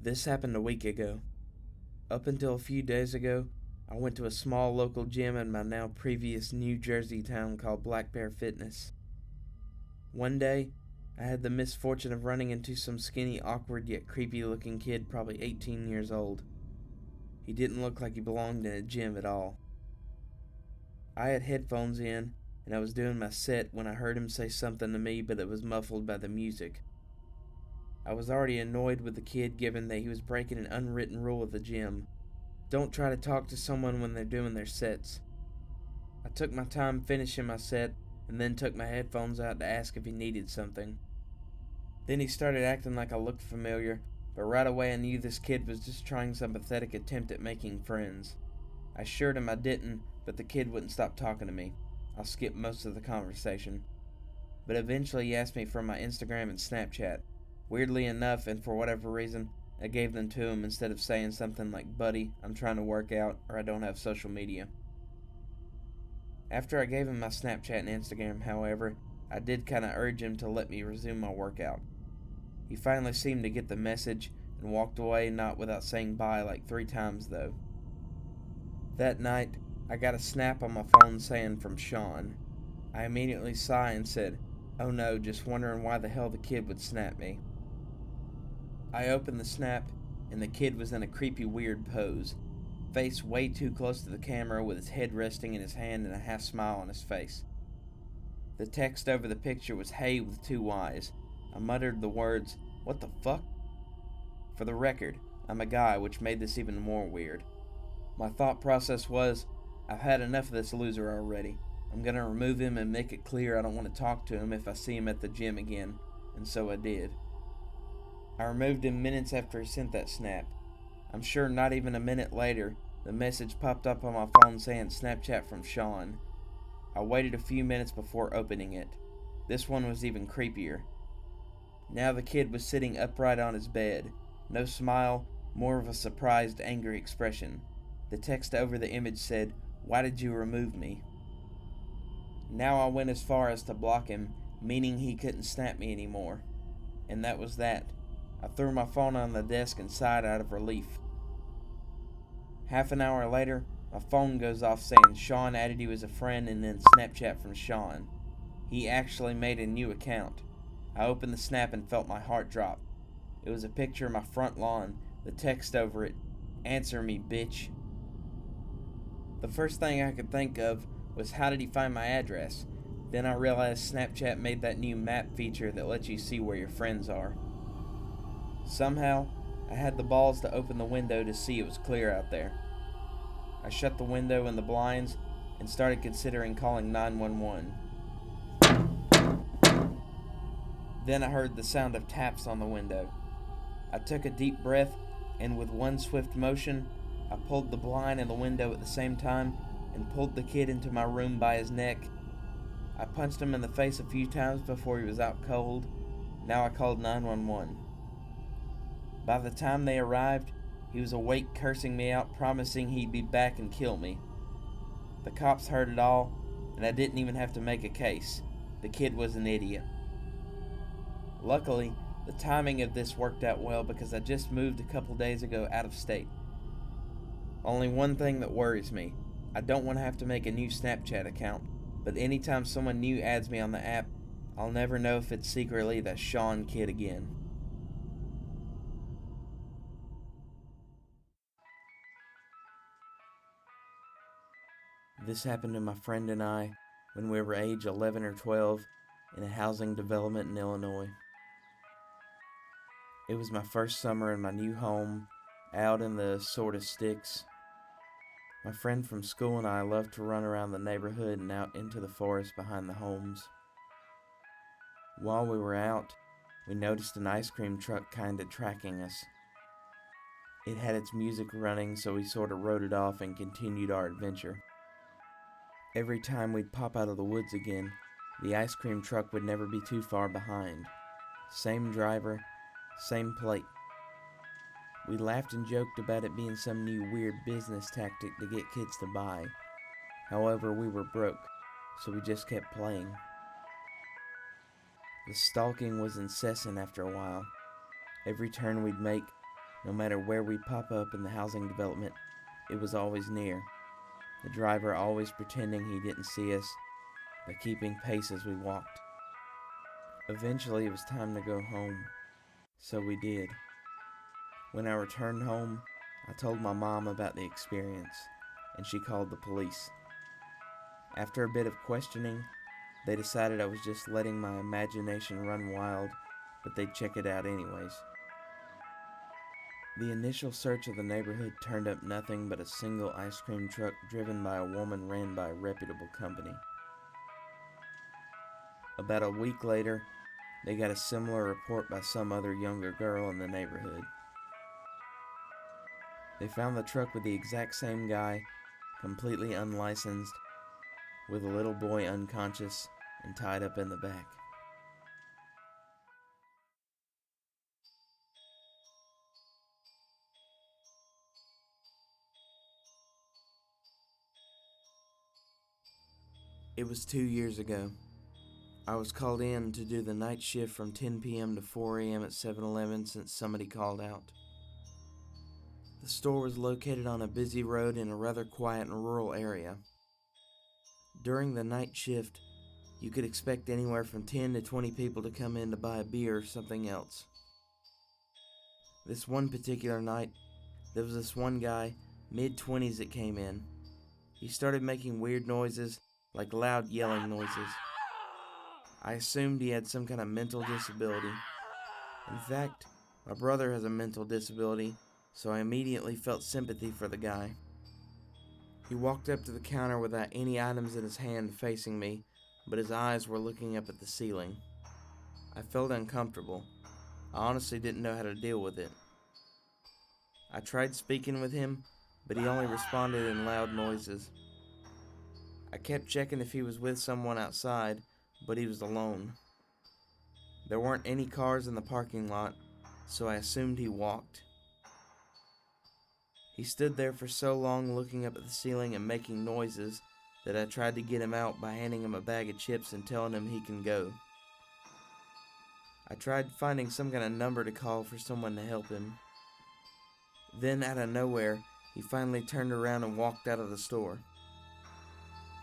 This happened a week ago. Up until a few days ago, I went to a small local gym in my now previous New Jersey town called Black Bear Fitness. One day, I had the misfortune of running into some skinny, awkward yet creepy looking kid, probably 18 years old. He didn't look like he belonged in a gym at all. I had headphones in, and I was doing my set when I heard him say something to me, but it was muffled by the music. I was already annoyed with the kid given that he was breaking an unwritten rule of the gym. Don't try to talk to someone when they're doing their sets. I took my time finishing my set and then took my headphones out to ask if he needed something. Then he started acting like I looked familiar, but right away I knew this kid was just trying some pathetic attempt at making friends. I assured him I didn't, but the kid wouldn't stop talking to me. I'll skip most of the conversation. But eventually he asked me for my Instagram and Snapchat. Weirdly enough, and for whatever reason, I gave them to him instead of saying something like, "Buddy, I'm trying to work out," or "I don't have social media." After I gave him my Snapchat and Instagram, however, I did kinda urge him to let me resume my workout. He finally seemed to get the message and walked away, not without saying bye like 3 times though. That night, I got a snap on my phone saying from Sean. I immediately sighed and said, "Oh no, just wondering why the hell the kid would snap me." I opened the snap, and the kid was in a creepy weird pose, face way too close to the camera with his head resting in his hand and a half smile on his face. The text over the picture was "Hey" with 2 Y's. I muttered the words, "What the fuck?" For the record, I'm a guy, which made this even more weird. My thought process was, I've had enough of this loser already. I'm gonna remove him and make it clear I don't want to talk to him if I see him at the gym again, and so I did. I removed him minutes after he sent that snap. I'm sure not even a minute later, the message popped up on my phone saying Snapchat from Sean. I waited a few minutes before opening it. This one was even creepier. Now the kid was sitting upright on his bed. No smile, more of a surprised, angry expression. The text over the image said, "Why did you remove me?" Now I went as far as to block him, meaning he couldn't snap me anymore. And that was that. I threw my phone on the desk and sighed out of relief. Half an hour later, my phone goes off saying Sean added you as a friend and then Snapchat from Sean. He actually made a new account. I opened the snap and felt my heart drop. It was a picture of my front lawn, the text over it, "Answer me, bitch." The first thing I could think of was how did he find my address? Then I realized Snapchat made that new map feature that lets you see where your friends are. Somehow, I had the balls to open the window to see it was clear out there. I shut the window and the blinds and started considering calling 911. Then I heard the sound of taps on the window. I took a deep breath and with one swift motion, I pulled the blind and the window at the same time and pulled the kid into my room by his neck. I punched him in the face a few times before he was out cold. Now I called 911. By the time they arrived, he was awake, cursing me out, promising he'd be back and kill me. The cops heard it all, and I didn't even have to make a case. The kid was an idiot. Luckily, the timing of this worked out well because I just moved a couple days ago out of state. Only one thing that worries me. I don't want to have to make a new Snapchat account, but anytime someone new adds me on the app, I'll never know if it's secretly that Sean kid again. This happened to my friend and I when we were age 11 or 12 in a housing development in Illinois. It was my first summer in my new home, out in the sort of sticks. My friend from school and I loved to run around the neighborhood and out into the forest behind the homes. While we were out, we noticed an ice cream truck kinda tracking us. It had its music running, so we sorta wrote it off and continued our adventure. Every time we'd pop out of the woods again, the ice cream truck would never be too far behind. Same driver, same plate. We laughed and joked about it being some new weird business tactic to get kids to buy. However, we were broke, so we just kept playing. The stalking was incessant after a while. Every turn we'd make, No matter where we pop up in the housing development, it was always near. The driver always pretending he didn't see us, but keeping pace as we walked. Eventually, it was time to go home, so we did. When I returned home, I told my mom about the experience, and she called the police. After a bit of questioning, they decided I was just letting my imagination run wild, but they'd check it out anyways. The initial search of the neighborhood turned up nothing but a single ice cream truck driven by a woman ran by a reputable company. About a week later, they got a similar report by some other younger girl in the neighborhood. They found the truck with the exact same guy, completely unlicensed, with a little boy unconscious and tied up in the back. It was 2 years ago. I was called in to do the night shift from 10 p.m. to 4 a.m. at 7-Eleven since somebody called out. The store was located on a busy road in a rather quiet and rural area. During the night shift, you could expect anywhere from 10 to 20 people to come in to buy a beer or something else. This one particular night, there was this one guy, mid-20s, that came in. He started making weird noises, like loud yelling noises. I assumed he had some kind of mental disability. In fact, my brother has a mental disability, so I immediately felt sympathy for the guy. He walked up to the counter without any items in his hand facing me, but his eyes were looking up at the ceiling. I felt uncomfortable. I honestly didn't know how to deal with it. I tried speaking with him, but he only responded in loud noises. I kept checking if he was with someone outside, but he was alone. There weren't any cars in the parking lot, so I assumed he walked. He stood there for so long looking up at the ceiling and making noises that I tried to get him out by handing him a bag of chips and telling him he can go. I tried finding some kind of number to call for someone to help him. Then, out of nowhere, he finally turned around and walked out of the store.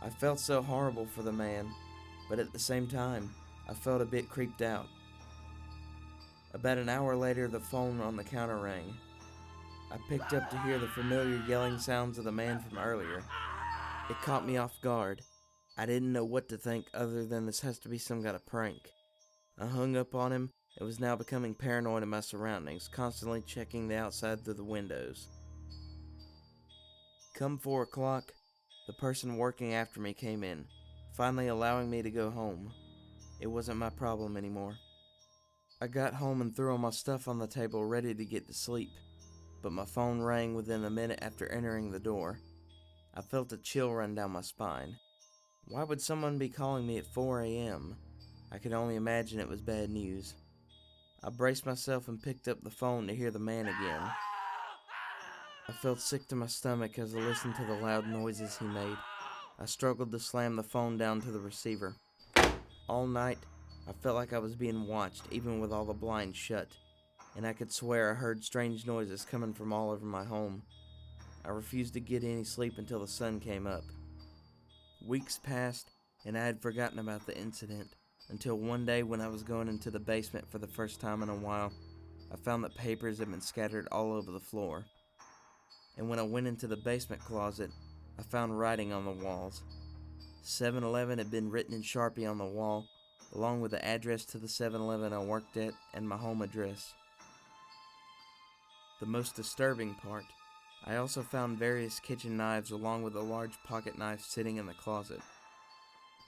I felt so horrible for the man, but at the same time, I felt a bit creeped out. About an hour later, the phone on the counter rang. I picked up to hear the familiar yelling sounds of the man from earlier. It caught me off guard. I didn't know what to think other than this has to be some kind of prank. I hung up on him and was now becoming paranoid of my surroundings, constantly checking the outside through the windows. Come 4 o'clock, the person working after me came in, finally allowing me to go home. It wasn't my problem anymore. I got home and threw all my stuff on the table ready to get to sleep, but my phone rang within a minute after entering the door. I felt a chill run down my spine. Why would someone be calling me at 4 a.m.? I could only imagine it was bad news. I braced myself and picked up the phone to hear the man again. I felt sick to my stomach as I listened to the loud noises he made. I struggled to slam the phone down to the receiver. All night, I felt like I was being watched, even with all the blinds shut, and I could swear I heard strange noises coming from all over my home. I refused to get any sleep until the sun came up. Weeks passed, and I had forgotten about the incident, until one day when I was going into the basement for the first time in a while, I found that papers had been scattered all over the floor. And when I went into the basement closet, I found writing on the walls. 7-Eleven had been written in Sharpie on the wall, along with the address to the 7-Eleven I worked at and my home address. The most disturbing part, I also found various kitchen knives along with a large pocket knife sitting in the closet.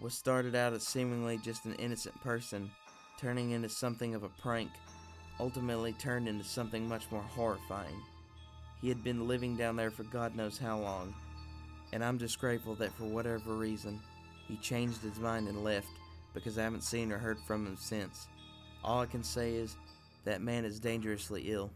What started out as seemingly just an innocent person, turning into something of a prank, ultimately turned into something much more horrifying. He had been living down there for God knows how long, and I'm just grateful that for whatever reason, he changed his mind and left, because I haven't seen or heard from him since. All I can say is, that man is dangerously ill.